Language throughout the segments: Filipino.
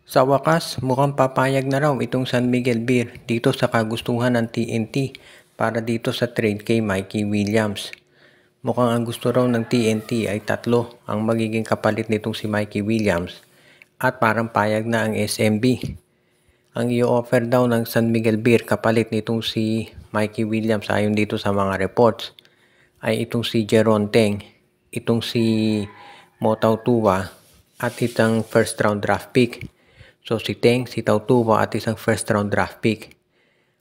Sa wakas, mukhang papayag na raw itong San Miguel Beer dito sa kagustuhan ng TNT para dito sa trade kay Mikey Williams. Mukhang ang gusto raw ng TNT ay tatlo ang magiging kapalit nitong si Mikey Williams at parang payag na ang SMB. Ang i-offer daw ng San Miguel Beer kapalit nitong si Mikey Williams ayon dito sa mga reports ay itong si Jeron Teng, itong si Motaw Tua at itang first round draft pick. So si Teng, si Tautuwa at isang first round draft pick.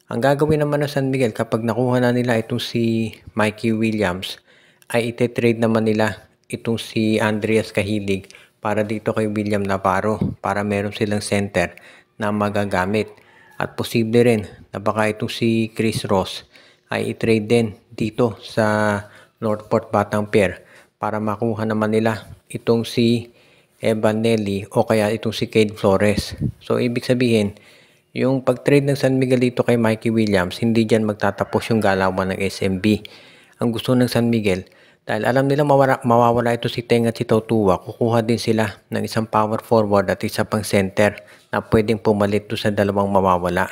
Ang gagawin naman ng San Miguel kapag nakuha na nila itong si Mikey Williams ay ite-trade naman nila itong si Andreas Cahilig para dito kay William Navarro para meron silang center na magagamit. At posible rin na baka itong si Chris Ross ay i-trade din dito sa Northport Batang Pier para makuha naman nila itong si Evan Nelly o kaya itong si Cade Flores. So ibig sabihin, yung pag-trade ng San Miguel dito kay Mikey Williams, hindi dyan magtatapos yung galawan ng SMB. Ang gusto ng San Miguel, dahil alam nila mawawala ito si Teng at si Tautua, kukuha din sila ng isang power forward at isa pang center na pwedeng pumalit doon sa dalawang mawawala.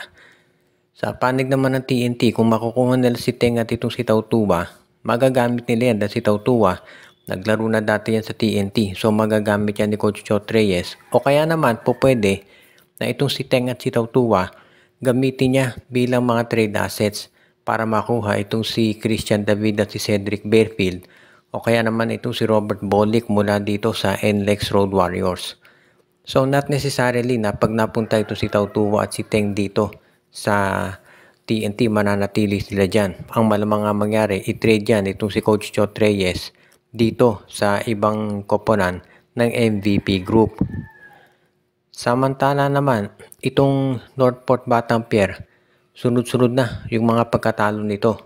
Sa panig naman ng TNT, kung makukuha nila si Teng at itong si Tautua, magagamit nila yan dahil si Tautua, naglaro na dati yan sa TNT. So magagamit yan ni Coach Chot Reyes. O kaya naman po pwede na itong si Teng at si Tautua gamitin niya bilang mga trade assets para makuha itong si Christian David at si Cedric Bearfield. O kaya naman itong si Robert Bolick mula dito sa NLEX Road Warriors. So not necessarily na pag napunta itong si Tautua at si Teng dito sa TNT mananatili sila dyan. Ang malamang nga mangyari, i-trade yan itong si Coach Chot Reyes dito sa ibang koponan ng MVP Group. Samantala naman, itong Northport Batang Pier, sunod-sunod na yung mga pagkatalo nito.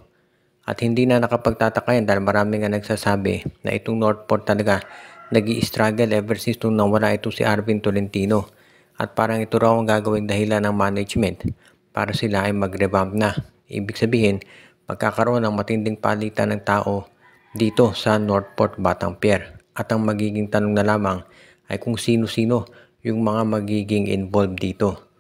At hindi na nakapagtataka yan dahil marami nga nagsasabi na itong Northport talaga nag-i-struggle ever since nung nawala ito si Arvin Tolentino. At parang ito raw ang gagawing dahilan ng management para sila ay mag-revamp na. Ibig sabihin, magkakaroon ng matinding palitan ng tao dito sa Northport Batang Pier. At ang magiging tanong na lamang ay kung sino-sino yung mga magiging involved dito.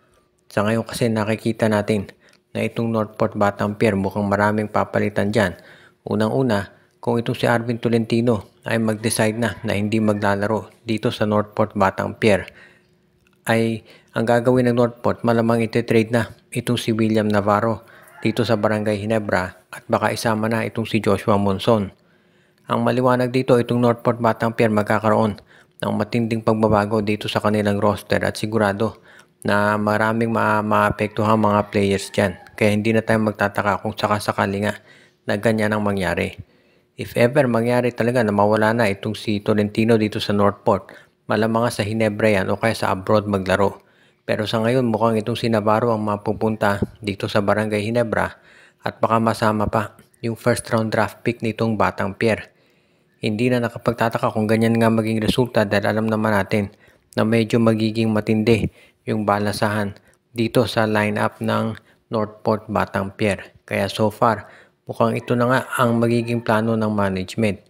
Sa ngayon kasi nakikita natin na itong Northport Batang Pier mukhang maraming papalitan dyan. Unang-una, kung itong si Arvin Tolentino ay mag-decide na hindi maglalaro dito sa Northport Batang Pier, ay ang gagawin ng Northport malamang ite-trade na itong si William Navarro dito sa Barangay Ginebra at baka isama na itong si Joshua Monson. Ang maliwanag dito, itong Northport Batang Pier magkakaroon ng matinding pagbabago dito sa kanilang roster at sigurado na maraming maapektuhan mga players dyan. Kaya hindi na tayo magtataka kung sakasakali nga na ganyan ang mangyari. If ever mangyari talaga na mawala na itong si Tolentino dito sa Northport, malamang sa Ginebra yan o kaya sa abroad maglaro. Pero sa ngayon mukhang itong si Navarro ang mapupunta dito sa Barangay Ginebra at baka masama pa yung first round draft pick nitong Batang Pier. Hindi na nakapagtataka kung ganyan nga maging resulta dahil alam naman natin na medyo magiging matindi yung balasahan dito sa lineup ng Northport Batang Pier. Kaya so far, mukhang ito na nga ang magiging plano ng management.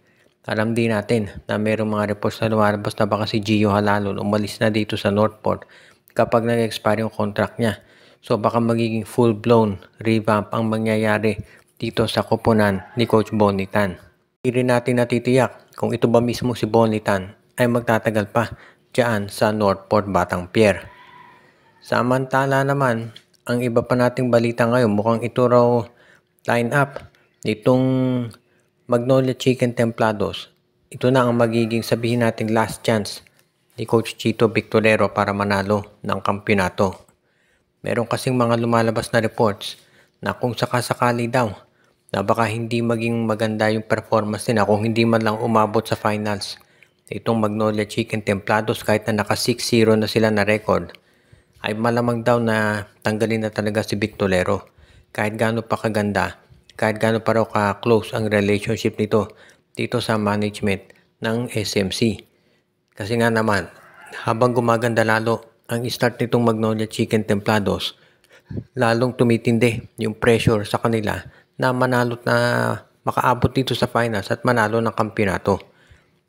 Alam din natin na mayroong mga reports na lumalabas na baka si Gio Halalon umalis na dito sa Northport kapag nag-expire yung contract niya. So baka magiging full-blown revamp ang mangyayari dito sa koponan ni Coach Bonnie Tan. Hindi rin natin natitiyak kung ito ba mismo si Bonnie Tan ay magtatagal pa dyan sa Northport Batang Pier. Samantala naman, ang iba pa nating balita ngayon mukhang ito raw line up nitong Magnolia Chicken Templados. Ito na ang magiging sabihin nating last chance ni Coach Chito Victorero para manalo ng kampiyonato. Meron kasing mga lumalabas na reports na kung sakasakali daw na baka hindi maging maganda yung performance nila kung hindi man lang umabot sa finals. Itong Magnolia Chicken Templados kahit na naka 6-0 na sila na record, ay malamang daw na tanggalin na talaga si Victorero. Kahit gaano pa kaganda, kahit gaano pa raw ka-close ang relationship nito dito sa management ng SMC. Kasi nga naman, habang gumaganda lalo ang start nitong Magnolia Chicken Templados, lalong tumitindi yung pressure sa kanila na manalo na makaabot dito sa finals at manalo ng kampiyonato.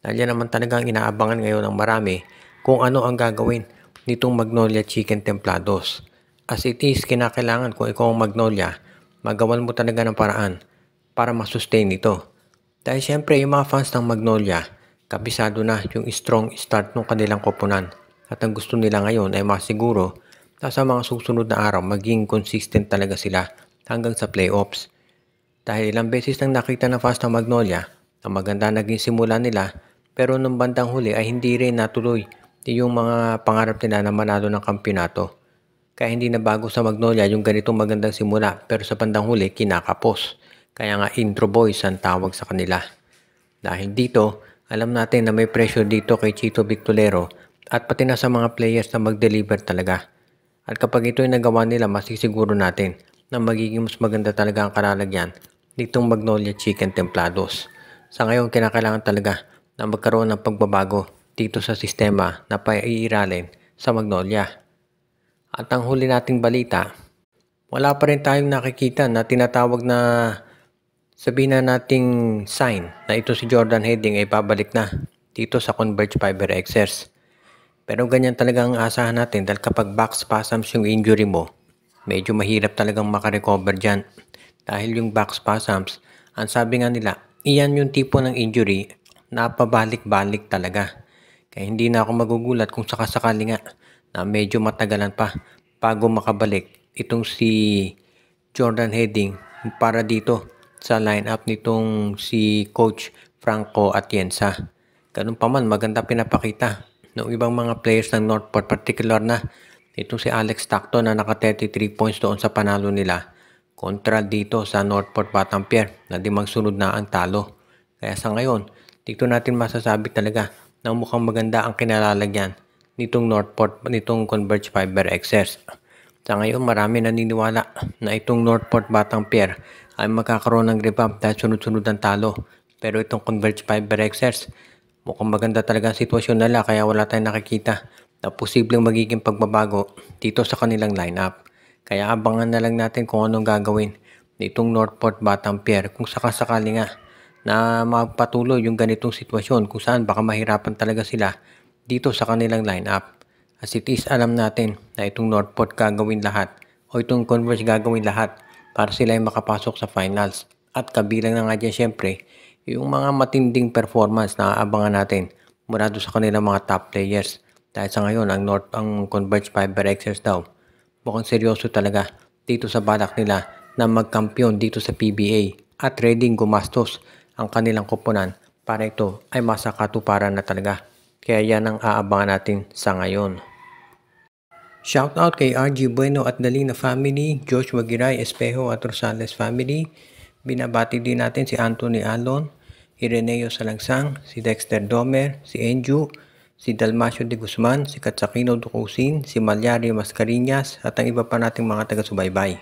Dahil yan naman talaga ang inaabangan ngayon ng marami kung ano ang gagawin nitong Magnolia Chicken Templados. As it is, kinakailangan kung ikaw ang Magnolia, magawan mo talaga ng paraan para masustain ito. Dahil syempre yung mga fans ng Magnolia, kabisado na yung strong start ng kanilang koponan. At ang gusto nila ngayon ay masiguro na sa mga susunod na araw maging consistent talaga sila hanggang sa playoffs. Dahil ilang beses nang nakita ng fans ng Magnolia na maganda naging simula nila, pero nung bandang huli ay hindi rin natuloy yung mga pangarap nila na manalo ng kampyonato. Kaya hindi na bago sa Magnolia yung ganitong magandang simula, pero sa bandang huli kinakapos. Kaya nga intro boys ang tawag sa kanila. Dahil dito, alam natin na may pressure dito kay Chito Victolero at pati na sa mga players na mag-deliver talaga. At kapag ito ay nagawa nila, masisiguro natin na magiging mas maganda talaga ang kalalagyan ditong Magnolia Chicken Templados. Sa ngayon, kinakailangan talaga na magkaroon ng pagbabago dito sa sistema na paiiralin sa Magnolia. At ang huli nating balita, wala pa rin tayong nakikita na tinatawag na sabihin na nating sign na ito si Jordan Heading ay babalik na dito sa Converge Fiber Xers. Pero ganyan talaga ang asahan natin dahil kapag back spasms yung injury mo, medyo mahirap talagang makarecover dyan. Dahil yung back spasms, ang sabi nga nila, iyan yung tipo ng injury na pabalik-balik talaga. Kaya hindi na ako magugulat kung sakasakali nga na medyo matagalan pa bago makabalik itong si Jordan Heading para dito sa lineup nitong si Coach Franco Atienza. Ganun pa man, maganda pinapakita ng ibang mga players ng Northport, particular na itong si Alex Stockton na naka 33 points doon sa panalo nila kontra dito sa Northport Batampier na magsunod na ang talo. Kaya sa ngayon, dito natin masasabi talaga na mukhang maganda ang kinalalagyan nitong Northport, nitong Converge Fiber Xers. Sa ngayon, marami naniniwala na itong Northport Batampier ay magkakaroon ng revamp dahil sunod-sunod ang talo. Pero itong Converge Fiber Xers, mukhang maganda talaga ang sitwasyon nila kaya wala tayong nakikita na posibleng magiging pagbabago dito sa kanilang lineup. Kaya abangan na lang natin kung anong gagawin nitong Northport Batampier kung sakasakali nga na magpatuloy yung ganitong sitwasyon kung saan baka mahirapan talaga sila dito sa kanilang lineup. As it is, alam natin na itong Northport gagawin lahat o itong Converge gagawin lahat para sila ay makapasok sa finals. At kabilang na nga dyan syempre yung mga matinding performance na aabangan natin mula doon sa kanilang mga top players. Dahil sa ngayon, ang Converge Fiber Xers daw, mukhang seryoso talaga dito sa balak nila na magkampiyon dito sa PBA at readyng gumastos ang kanilang koponan para ito ay masakatuparan na talaga. Kaya yan ang aabangan natin sa ngayon. Shoutout kay RG Bueno at Dalina family, Joshua Giray Espejo at Rosales family. Binabati din natin si Anthony Alon, Ireneo Salangsang, si Dexter Domer, si Enju, si Dalmacio de Guzman, si Katsakino Ducusin, si Malyari Mascarinas at ang iba pa nating mga taga-subaybay.